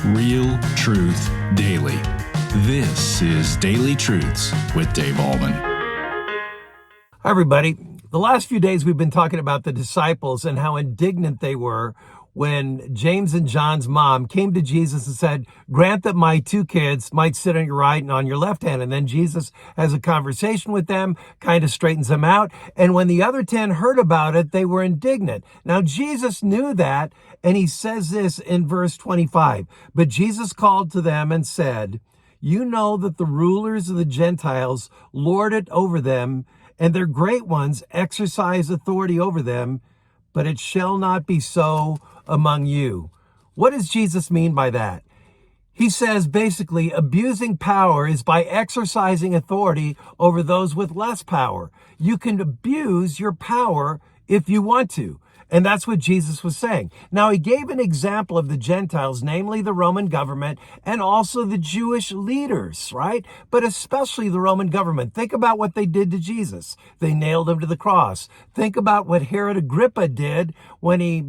Real Truth Daily. This is Daily Truths with Dave Ahlman. Hi, everybody. The last few days we've been talking about the disciples and how indignant they were when James and John's mom came to Jesus and said, "Grant that my two kids might sit on your right and on your left hand." And then Jesus has a conversation with them, kind of straightens them out. And when the other 10 heard about it, they were indignant. Now, Jesus knew that, and he says this in verse 25. But Jesus called to them and said, "You know that the rulers of the Gentiles lord it over them, and their great ones exercise authority over them, but it shall not be so among you." What does Jesus mean by that? He says basically abusing power is by exercising authority over those with less power. You can abuse your power if you want to. And that's what Jesus was saying. Now, he gave an example of the Gentiles, namely the Roman government and also the Jewish leaders, right? But especially the Roman government. Think about what they did to Jesus. They nailed him to the cross. Think about what Herod Agrippa did when he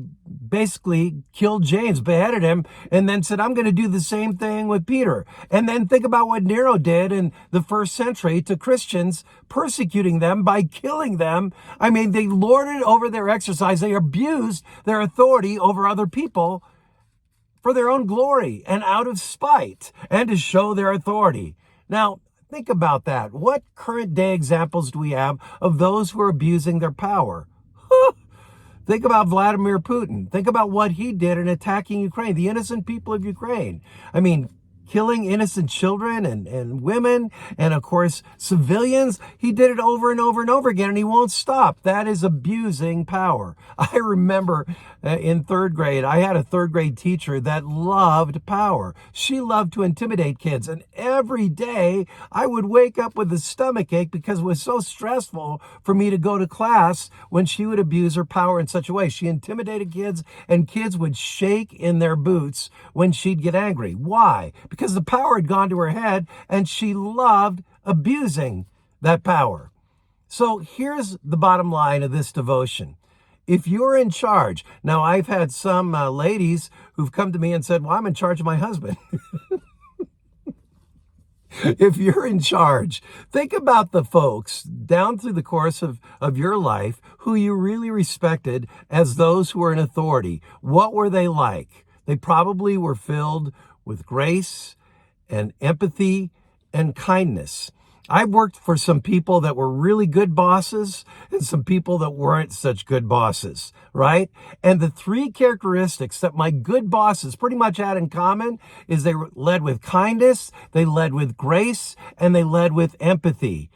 basically killed James, beheaded him, and then said, "I'm going to do the same thing with Peter." And then think about what Nero did in the first century to Christians, persecuting them by killing them. I mean, they lorded over their exercise. They abused their authority over other people for their own glory and out of spite and to show their authority. Now, think about that. What current day examples do we have of those who are abusing their power? Think about Vladimir Putin. Think about what he did in attacking Ukraine, the innocent people of Ukraine. I mean, killing innocent children and women and, of course, civilians. He did it over and over and over again, and he won't stop. That is abusing power. I remember in third grade, I had a third grade teacher that loved power. She loved to intimidate kids, and every day I would wake up with a stomach ache because it was so stressful for me to go to class when she would abuse her power in such a way. She intimidated kids, and kids would shake in their boots when she'd get angry. Why? Because the power had gone to her head, and she loved abusing that power. So here's the bottom line of this devotion. If you're in charge, now I've had some ladies who've come to me and said, "Well, I'm in charge of my husband." If you're in charge, think about the folks down through the course of your life who you really respected as those who were in authority. What were they like? They probably were filled with grace and empathy and kindness. I've worked for some people that were really good bosses and some people that weren't such good bosses, right? And the three characteristics that my good bosses pretty much had in common is they led with kindness, they led with grace, and they led with empathy.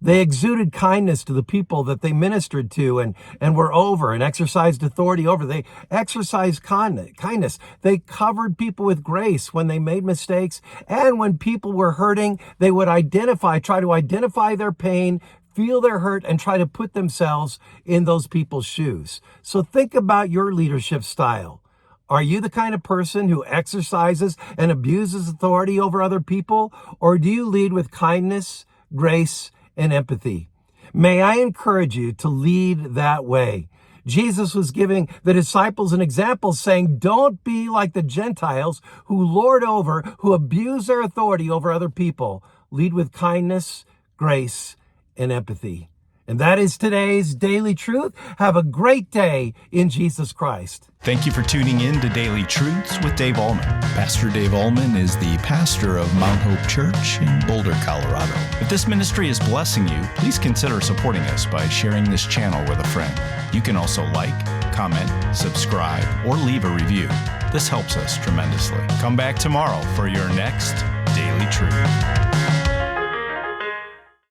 They exuded kindness to the people that they ministered to and were over and exercised authority over. They exercised kindness. They covered people with grace when they made mistakes. And when people were hurting, they would try to identify their pain, feel their hurt, and try to put themselves in those people's shoes. So think about your leadership style. Are you the kind of person who exercises and abuses authority over other people? Or do you lead with kindness, grace, and empathy? May I encourage you to lead that way. Jesus was giving the disciples an example saying, don't be like the Gentiles who lord over, who abuse their authority over other people. Lead with kindness, grace, and empathy. And that is today's Daily Truth. Have a great day in Jesus Christ. Thank you for tuning in to Daily Truths with Dave Ahlman. Pastor Dave Ahlman is the pastor of Mount Hope Church in Boulder, Colorado. If this ministry is blessing you, please consider supporting us by sharing this channel with a friend. You can also like, comment, subscribe, or leave a review. This helps us tremendously. Come back tomorrow for your next Daily Truth.